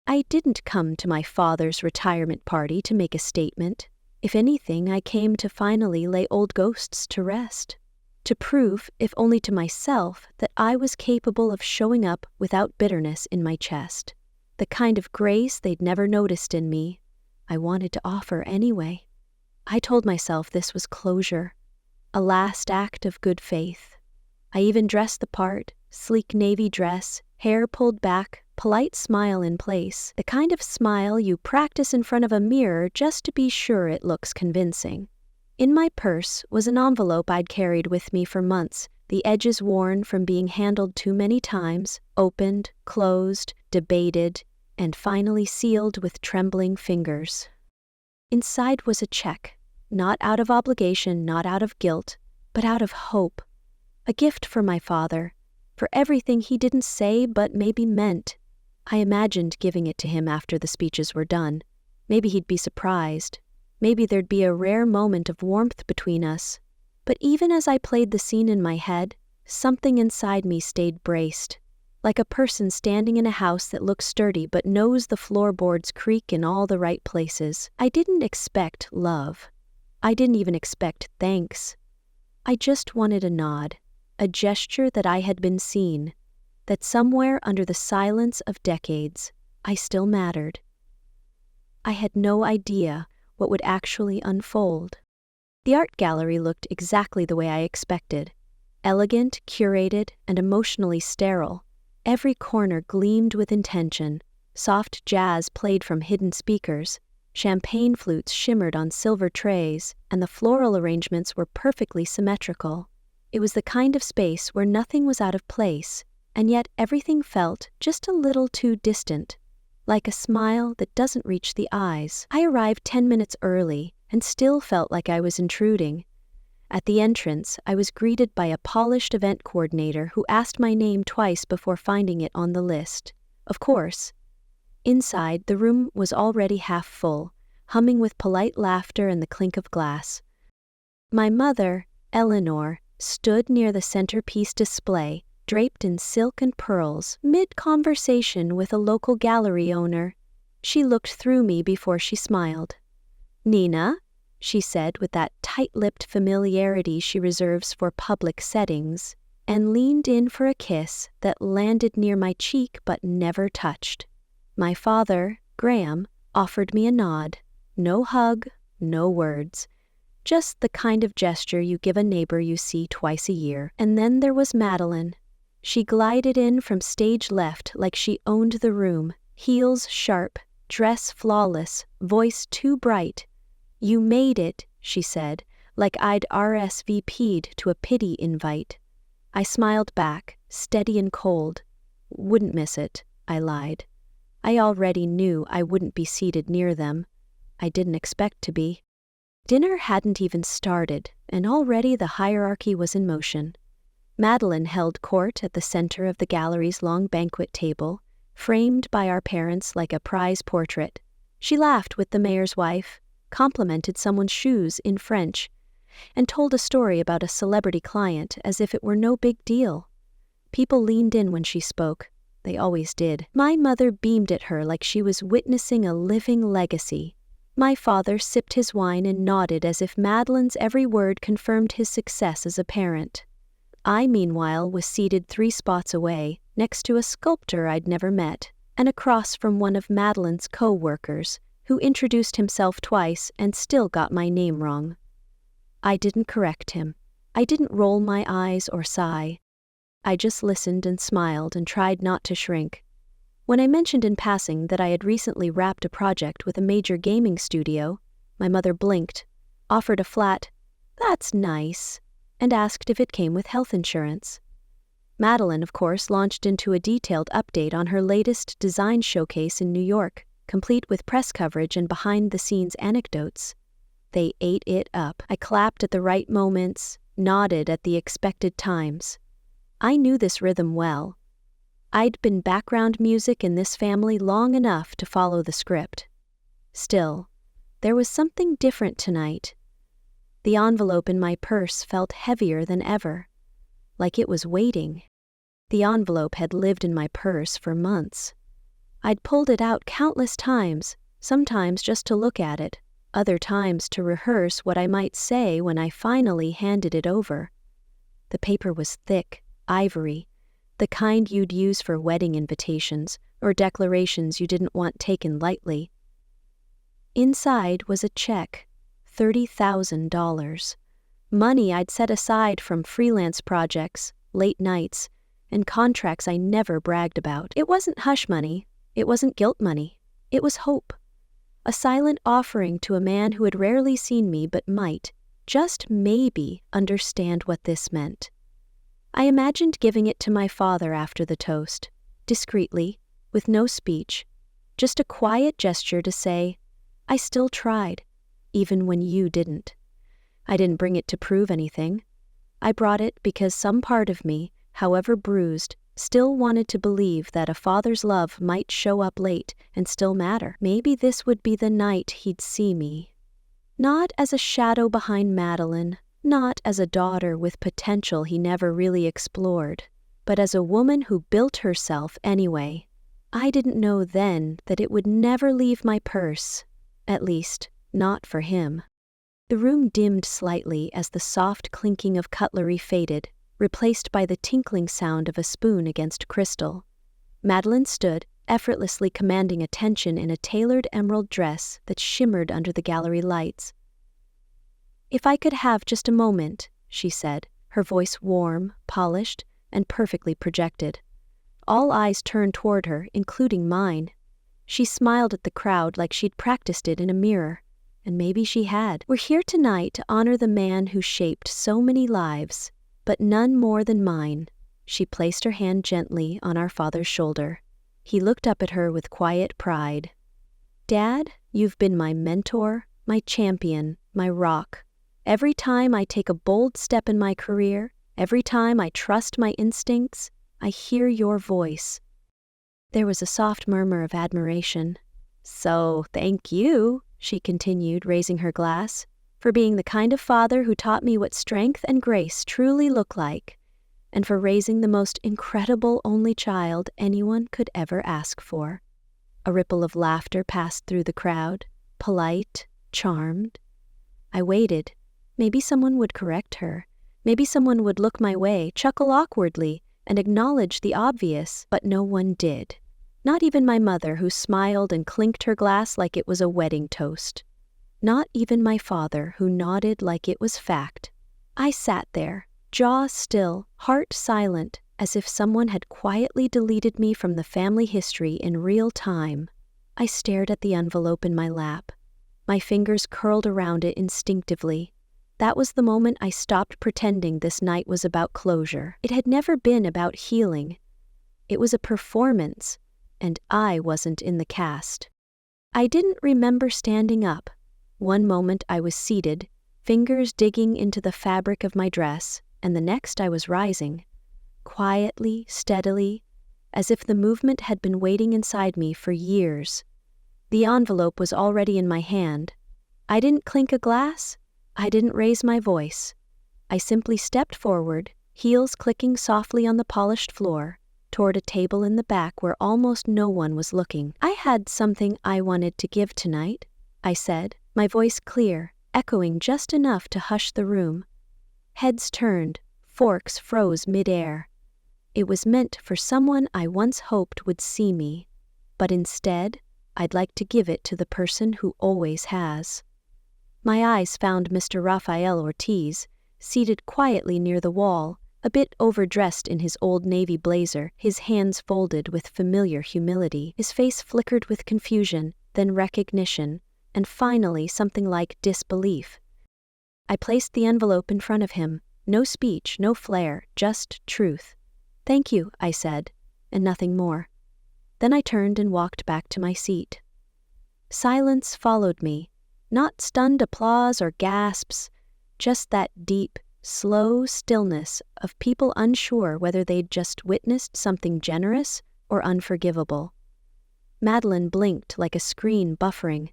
I didn't come to my father's retirement party to make a statement. If anything, I came to finally lay old ghosts to rest. To prove, if only to myself, that I was capable of showing up without bitterness in my chest. The kind of grace they'd never noticed in me, I wanted to offer anyway. I told myself this was closure, a last act of good faith. I even dressed the part, sleek navy dress, hair pulled back, polite smile in place, the kind of smile you practice in front of a mirror just to be sure it looks convincing. In my purse was an envelope I'd carried with me for months, the edges worn from being handled too many times, opened, closed, debated, and finally sealed with trembling fingers. Inside was a check, not out of obligation, not out of guilt, but out of hope. A gift for my father, for everything he didn't say but maybe meant. I imagined giving it to him after the speeches were done. Maybe he'd be surprised. Maybe there'd be a rare moment of warmth between us. But even as I played the scene in my head, something inside me stayed braced, like a person standing in a house that looks sturdy but knows the floorboards creak in all the right places. I didn't expect love. I didn't even expect thanks. I just wanted a nod, a gesture that I had been seen, that somewhere under the silence of decades, I still mattered. I had no idea what would actually unfold. The art gallery looked exactly the way I expected. Elegant, curated, and emotionally sterile. Every corner gleamed with intention. Soft jazz played from hidden speakers. Champagne flutes shimmered on silver trays, and the floral arrangements were perfectly symmetrical. It was the kind of space where nothing was out of place, and yet everything felt just a little too distant, like a smile that doesn't reach the eyes. I arrived 10 minutes early and still felt like I was intruding. At the entrance, I was greeted by a polished event coordinator who asked my name twice before finding it on the list. Of course. Inside, the room was already half full, humming with polite laughter and the clink of glass. My mother, Eleanor, stood near the centerpiece display, draped in silk and pearls, mid-conversation with a local gallery owner. She looked through me before she smiled. "Nina," she said with that tight-lipped familiarity she reserves for public settings, and leaned in for a kiss that landed near my cheek but never touched. My father, Graham, offered me a nod. No hug, no words. Just the kind of gesture you give a neighbor you see twice a year. And then there was Madeline. She glided in from stage left like she owned the room, heels sharp, dress flawless, voice too bright. "You made it," she said, like I'd RSVP'd to a pity invite. I smiled back, steady and cold. "Wouldn't miss it," I lied. I already knew I wouldn't be seated near them. I didn't expect to be. Dinner hadn't even started, and already the hierarchy was in motion. Madeline held court at the center of the gallery's long banquet table, framed by our parents like a prize portrait. She laughed with the mayor's wife, complimented someone's shoes in French, and told a story about a celebrity client as if it were no big deal. People leaned in when she spoke. They always did. My mother beamed at her like she was witnessing a living legacy. My father sipped his wine and nodded as if Madeline's every word confirmed his success as a parent. I, meanwhile, was seated 3 spots away, next to a sculptor I'd never met, and across from one of Madeline's co-workers, who introduced himself twice and still got my name wrong. I didn't correct him. I didn't roll my eyes or sigh. I just listened and smiled and tried not to shrink. When I mentioned in passing that I had recently wrapped a project with a major gaming studio, my mother blinked, offered a flat, "That's nice," and asked if it came with health insurance. Madeline, of course, launched into a detailed update on her latest design showcase in New York, complete with press coverage and behind-the-scenes anecdotes. They ate it up. I clapped at the right moments, nodded at the expected times. I knew this rhythm well. I'd been background music in this family long enough to follow the script. Still, there was something different tonight. The envelope in my purse felt heavier than ever, like it was waiting. The envelope had lived in my purse for months. I'd pulled it out countless times, sometimes just to look at it, other times to rehearse what I might say when I finally handed it over. The paper was thick, ivory, the kind you'd use for wedding invitations or declarations you didn't want taken lightly. Inside was a check, $30,000. Money I'd set aside from freelance projects, late nights, and contracts I never bragged about. It wasn't hush money, it wasn't guilt money, it was hope. A silent offering to a man who had rarely seen me but might, just maybe, understand what this meant. I imagined giving it to my father after the toast, discreetly, with no speech, just a quiet gesture to say, "I still tried, even when you didn't." I didn't bring it to prove anything. I brought it because some part of me, however bruised, still wanted to believe that a father's love might show up late and still matter. Maybe this would be the night he'd see me. Not as a shadow behind Madeline, not as a daughter with potential he never really explored, but as a woman who built herself anyway. I didn't know then that it would never leave my purse, at least, not for him. The room dimmed slightly as the soft clinking of cutlery faded, replaced by the tinkling sound of a spoon against crystal. Madeline stood, effortlessly commanding attention in a tailored emerald dress that shimmered under the gallery lights. "If I could have just a moment," she said, her voice warm, polished, and perfectly projected. All eyes turned toward her, including mine. She smiled at the crowd like she'd practiced it in a mirror. And maybe she had. "We're here tonight to honor the man who shaped so many lives, but none more than mine." She placed her hand gently on our father's shoulder. He looked up at her with quiet pride. "Dad, you've been my mentor, my champion, my rock. Every time I take a bold step in my career, every time I trust my instincts, I hear your voice." There was a soft murmur of admiration. "So, thank you," she continued, raising her glass, "for being the kind of father who taught me what strength and grace truly look like, and for raising the most incredible only child anyone could ever ask for." A ripple of laughter passed through the crowd, polite, charmed. I waited. Maybe someone would correct her. Maybe someone would look my way, chuckle awkwardly, and acknowledge the obvious, but no one did. Not even my mother, who smiled and clinked her glass like it was a wedding toast. Not even my father, who nodded like it was fact. I sat there, jaw still, heart silent, as if someone had quietly deleted me from the family history in real time. I stared at the envelope in my lap. My fingers curled around it instinctively. That was the moment I stopped pretending this night was about closure. It had never been about healing. It was a performance, and I wasn't in the cast. I didn't remember standing up. One moment I was seated, fingers digging into the fabric of my dress, and the next I was rising. Quietly, steadily, as if the movement had been waiting inside me for years. The envelope was already in my hand. I didn't clink a glass. I didn't raise my voice. I simply stepped forward, heels clicking softly on the polished floor, toward a table in the back where almost no one was looking. "I had something I wanted to give tonight," I said, my voice clear, echoing just enough to hush the room. Heads turned, forks froze mid-air. It was meant for someone I once hoped would see me, but instead, I'd like to give it to the person who always has. My eyes found Mr. Rafael Ortiz, seated quietly near the wall, a bit overdressed in his old navy blazer, his hands folded with familiar humility. His face flickered with confusion, then recognition, and finally something like disbelief. I placed the envelope in front of him. No speech, no flair, just truth. "Thank you," I said, and nothing more. Then I turned and walked back to my seat. Silence followed me. Not stunned applause or gasps, just that deep, slow stillness of people unsure whether they'd just witnessed something generous or unforgivable. Madeline blinked like a screen buffering.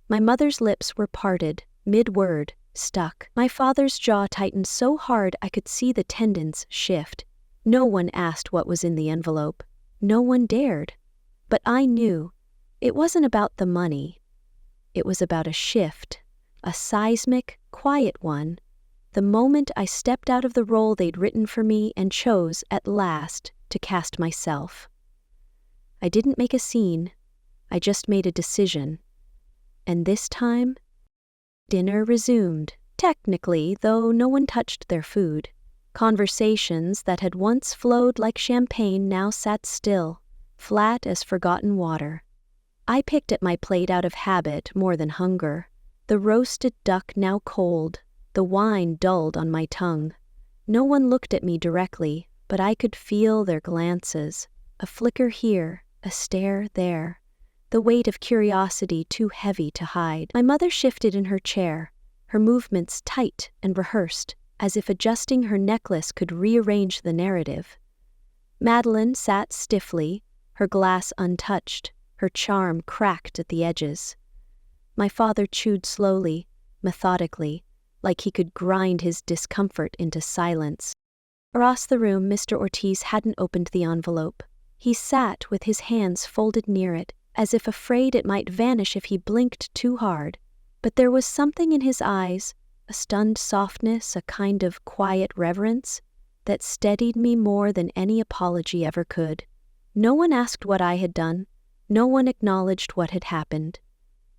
My mother's lips were parted, mid-word, stuck. My father's jaw tightened so hard I could see the tendons shift. No one asked what was in the envelope. No one dared. But I knew it wasn't about the money. It was about a shift, a seismic, quiet one, the moment I stepped out of the role they'd written for me and chose, at last, to cast myself. I didn't make a scene, I just made a decision. And this time, dinner resumed, technically, though no one touched their food. Conversations that had once flowed like champagne now sat still, flat as forgotten water. I picked at my plate out of habit more than hunger, the roasted duck now cold, the wine dulled on my tongue. No one looked at me directly, but I could feel their glances, a flicker here, a stare there, the weight of curiosity too heavy to hide. My mother shifted in her chair, her movements tight and rehearsed, as if adjusting her necklace could rearrange the narrative. Madeline sat stiffly, her glass untouched, her charm cracked at the edges. My father chewed slowly, methodically, like he could grind his discomfort into silence. Across the room, Mr. Ortiz hadn't opened the envelope. He sat with his hands folded near it, as if afraid it might vanish if he blinked too hard. But there was something in his eyes, a stunned softness, a kind of quiet reverence, that steadied me more than any apology ever could. No one asked what I had done. No one acknowledged what had happened.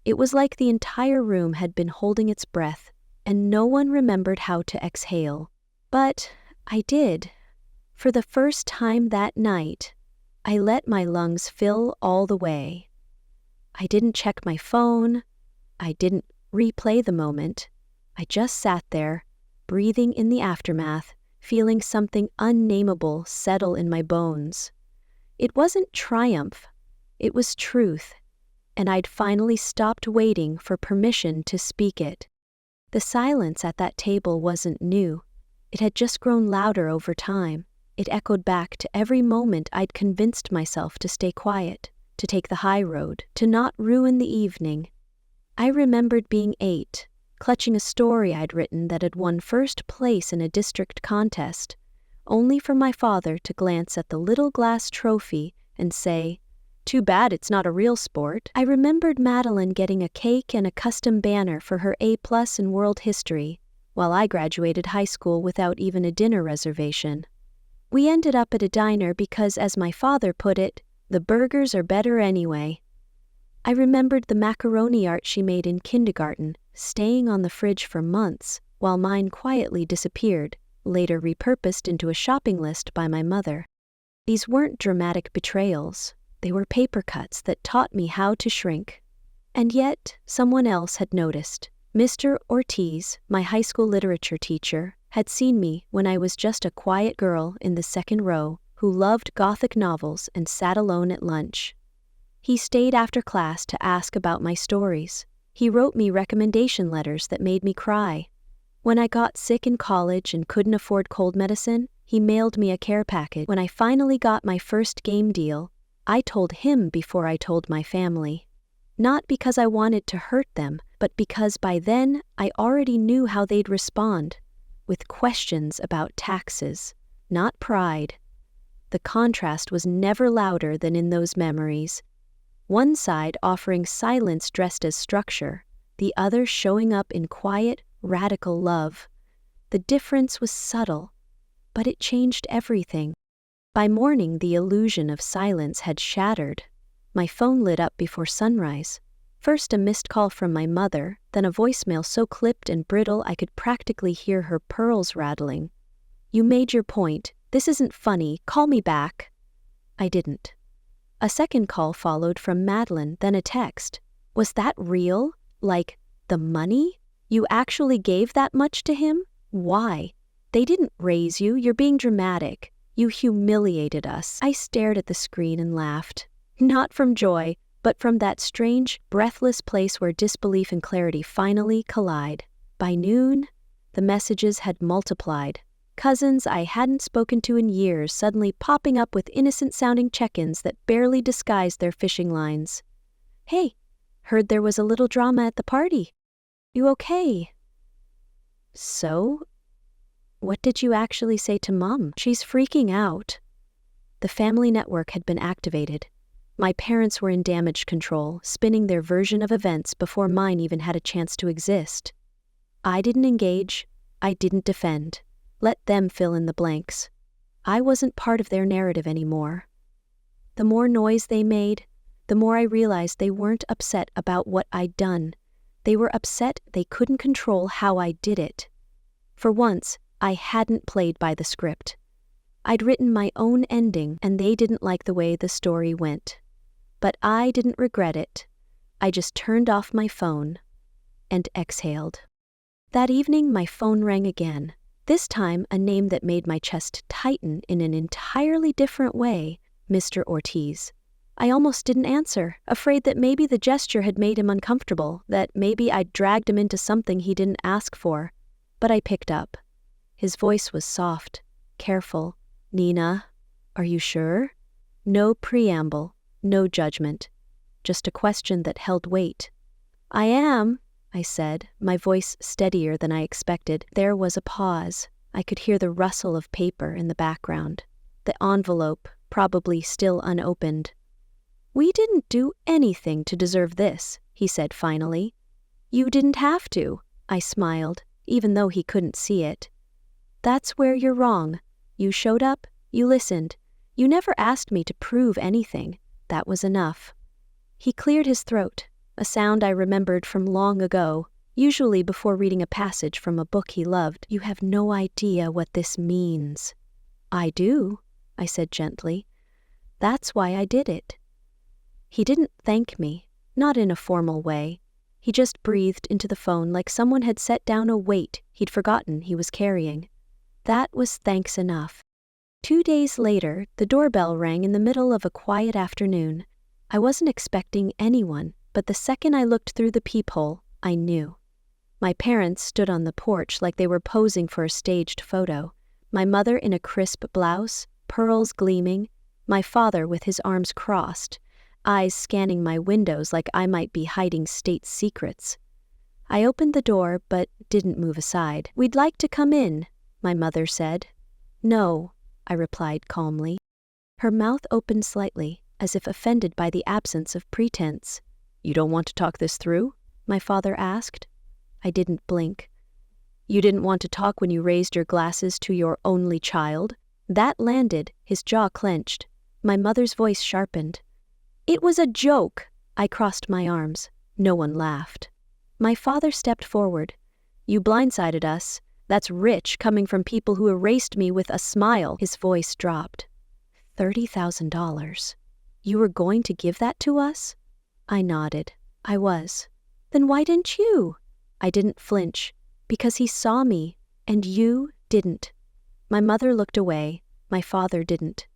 It was like the entire room had been holding its breath, and no one remembered how to exhale. But I did. For the first time that night, I let my lungs fill all the way. I didn't check my phone. I didn't replay the moment. I just sat there, breathing in the aftermath, feeling something unnameable settle in my bones. It wasn't triumph. It was truth, and I'd finally stopped waiting for permission to speak it. The silence at that table wasn't new. It had just grown louder over time. It echoed back to every moment I'd convinced myself to stay quiet, to take the high road, to not ruin the evening. I remembered being 8, clutching a story I'd written that had won first place in a district contest, only for my father to glance at the little glass trophy and say, "Too bad it's not a real sport." I remembered Madeline getting a cake and a custom banner for her A+ in world history, while I graduated high school without even a dinner reservation. We ended up at a diner because, as my father put it, the burgers are better anyway. I remembered the macaroni art she made in kindergarten, staying on the fridge for months, while mine quietly disappeared, later repurposed into a shopping list by my mother. These weren't dramatic betrayals. They were paper cuts that taught me how to shrink. And yet, someone else had noticed. Mr. Ortiz, my high school literature teacher, had seen me when I was just a quiet girl in the second row who loved Gothic novels and sat alone at lunch. He stayed after class to ask about my stories. He wrote me recommendation letters that made me cry. When I got sick in college and couldn't afford cold medicine, he mailed me a care package. When I finally got my first game deal, I told him before I told my family. Not because I wanted to hurt them, but because by then I already knew how they'd respond, with questions about taxes, not pride. The contrast was never louder than in those memories. One side offering silence dressed as structure, the other showing up in quiet, radical love. The difference was subtle, but it changed everything. By morning, the illusion of silence had shattered. My phone lit up before sunrise. First a missed call from my mother, then a voicemail so clipped and brittle I could practically hear her pearls rattling. "You made your point. This isn't funny. Call me back." I didn't. A second call followed from Madeline, then a text. "Was that real? Like, the money? You actually gave that much to him? Why? They didn't raise you. You're being dramatic. You humiliated us." I stared at the screen and laughed. Not from joy, but from that strange, breathless place where disbelief and clarity finally collide. By noon, the messages had multiplied. Cousins I hadn't spoken to in years suddenly popping up with innocent-sounding check-ins that barely disguised their fishing lines. "Hey, heard there was a little drama at the party. You okay?" "So? What did you actually say to Mom? She's freaking out." The family network had been activated. My parents were in damage control, spinning their version of events before mine even had a chance to exist. I didn't engage. I didn't defend. Let them fill in the blanks. I wasn't part of their narrative anymore. The more noise they made, the more I realized they weren't upset about what I'd done. They were upset they couldn't control how I did it. For once, I hadn't played by the script. I'd written my own ending, and they didn't like the way the story went. But I didn't regret it. I just turned off my phone and exhaled. That evening, my phone rang again. This time, a name that made my chest tighten in an entirely different way, Mr. Ortiz. I almost didn't answer, afraid that maybe the gesture had made him uncomfortable, that maybe I'd dragged him into something he didn't ask for. But I picked up. His voice was soft, careful. "Nina, are you sure?" No preamble, no judgment. Just a question that held weight. "I am," I said, my voice steadier than I expected. There was a pause. I could hear the rustle of paper in the background. The envelope, probably still unopened. "We didn't do anything to deserve this," he said finally. "You didn't have to," I smiled, even though he couldn't see it. "That's where you're wrong. You showed up, you listened. You never asked me to prove anything. That was enough." He cleared his throat, a sound I remembered from long ago, usually before reading a passage from a book he loved. "You have no idea what this means." "I do," I said gently. "That's why I did it." He didn't thank me, not in a formal way. He just breathed into the phone like someone had set down a weight he'd forgotten he was carrying. That was thanks enough. 2 days later, the doorbell rang in the middle of a quiet afternoon. I wasn't expecting anyone, but the second I looked through the peephole, I knew. My parents stood on the porch like they were posing for a staged photo. My mother in a crisp blouse, pearls gleaming, my father with his arms crossed, eyes scanning my windows like I might be hiding state secrets. I opened the door but didn't move aside. "We'd like to come in," my mother said. "No," I replied calmly. Her mouth opened slightly, as if offended by the absence of pretense. "You don't want to talk this through?" my father asked. I didn't blink. "You didn't want to talk when you raised your glasses to your only child?" That landed, his jaw clenched. My mother's voice sharpened. "It was a joke." I crossed my arms. No one laughed. My father stepped forward. "You blindsided us. That's rich coming from people who erased me with a smile." His voice dropped. $30,000. "You were going to give that to us?" I nodded. I was. "Then why didn't you?" I didn't flinch. "Because he saw me, and you didn't." My mother looked away. My father didn't.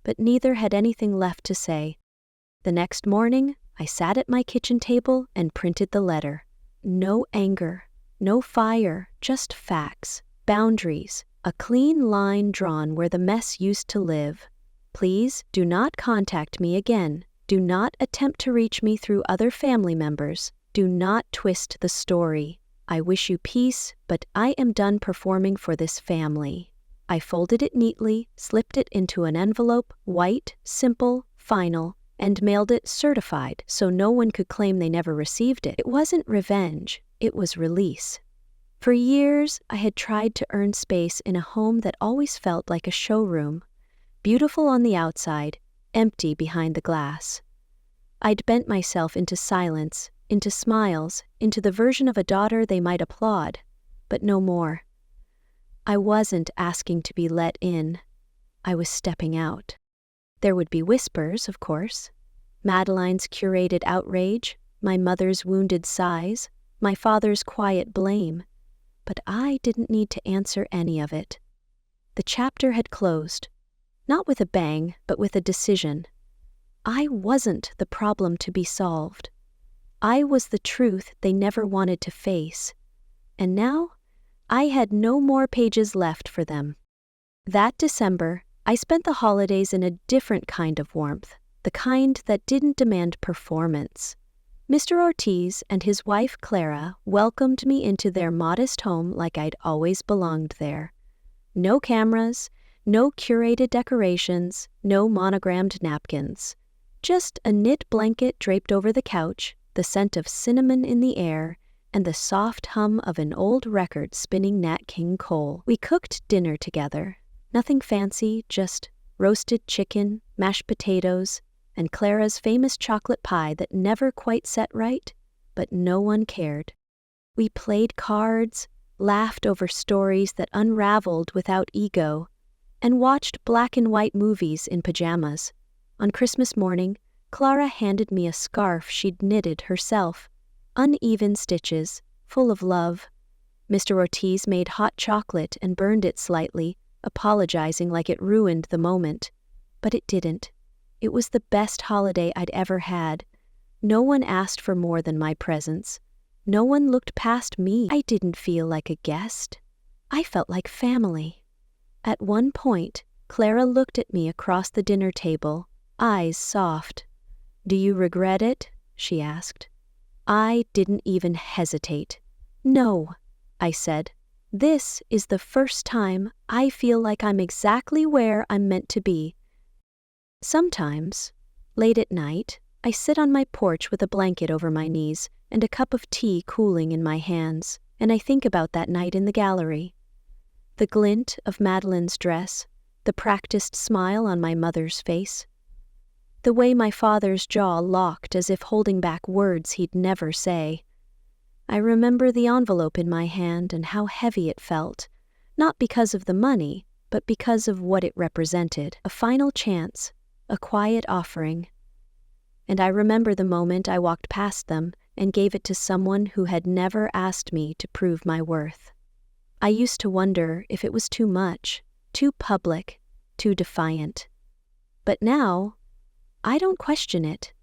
But neither had anything left to say. The next morning, I sat at my kitchen table and printed the letter. No anger, no fire, just facts, boundaries, a clean line drawn where the mess used to live. "Please do not contact me again. Do not attempt to reach me through other family members. Do not twist the story. I wish you peace, but I am done performing for this family." I folded it neatly, slipped it into an envelope, white, simple, final, and mailed it certified so no one could claim they never received it. It wasn't revenge, it was release. For years, I had tried to earn space in a home that always felt like a showroom, beautiful on the outside, empty behind the glass. I'd bent myself into silence, into smiles, into the version of a daughter they might applaud, but no more. I wasn't asking to be let in. I was stepping out. There would be whispers, of course. Madeline's curated outrage, my mother's wounded sighs, my father's quiet blame. But I didn't need to answer any of it. The chapter had closed. Not with a bang, but with a decision. I wasn't the problem to be solved. I was the truth they never wanted to face. And now, I had no more pages left for them. That December, I spent the holidays in a different kind of warmth, the kind that didn't demand performance. Mr. Ortiz and his wife Clara welcomed me into their modest home like I'd always belonged there. No cameras, no curated decorations, no monogrammed napkins. Just a knit blanket draped over the couch, the scent of cinnamon in the air, and the soft hum of an old record spinning Nat King Cole. We cooked dinner together. Nothing fancy, just roasted chicken, mashed potatoes, and Clara's famous chocolate pie that never quite set right, but no one cared. We played cards, laughed over stories that unraveled without ego, and watched black and white movies in pajamas. On Christmas morning, Clara handed me a scarf she'd knitted herself, uneven stitches, full of love. Mr. Ortiz made hot chocolate and burned it slightly, apologizing like it ruined the moment. But it didn't. It was the best holiday I'd ever had. No one asked for more than my presence. No one looked past me. I didn't feel like a guest. I felt like family. At one point, Clara looked at me across the dinner table, eyes soft. "Do you regret it?" she asked. I didn't even hesitate. "No," I said. "This is the first time I feel like I'm exactly where I'm meant to be." Sometimes, late at night, I sit on my porch with a blanket over my knees and a cup of tea cooling in my hands, and I think about that night in the gallery. The glint of Madeline's dress, the practiced smile on my mother's face, the way my father's jaw locked as if holding back words he'd never say. I remember the envelope in my hand and how heavy it felt, not because of the money, but because of what it represented, a final chance, a quiet offering. And I remember the moment I walked past them and gave it to someone who had never asked me to prove my worth. I used to wonder if it was too much, too public, too defiant. But now, I don't question it,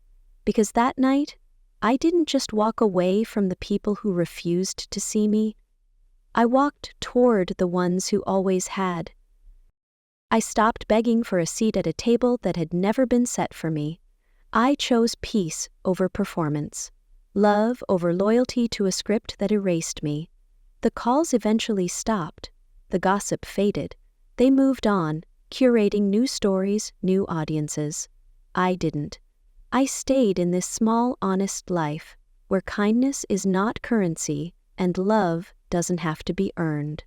because that night, I didn't just walk away from the people who refused to see me. I walked toward the ones who always had. I stopped begging for a seat at a table that had never been set for me. I chose peace over performance, love over loyalty to a script that erased me. The calls eventually stopped. The gossip faded. They moved on, curating new stories, new audiences. I didn't. I stayed in this small, honest life, where kindness is not currency and love doesn't have to be earned.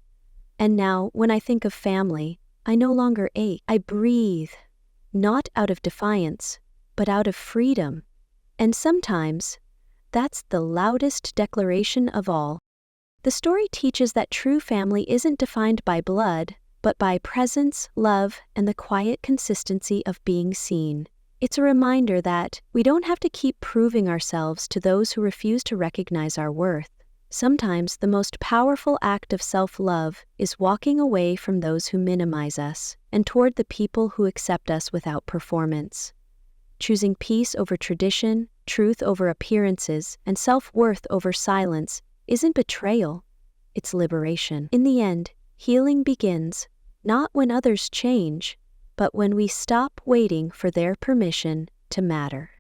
And now, when I think of family, I no longer ache. I breathe, not out of defiance, but out of freedom. And sometimes, that's the loudest declaration of all. The story teaches that true family isn't defined by blood, but by presence, love, and the quiet consistency of being seen. It's a reminder that we don't have to keep proving ourselves to those who refuse to recognize our worth. Sometimes the most powerful act of self-love is walking away from those who minimize us and toward the people who accept us without performance. Choosing peace over tradition, truth over appearances, and self-worth over silence isn't betrayal, it's liberation. In the end, healing begins, not when others change, but when we stop waiting for their permission to matter.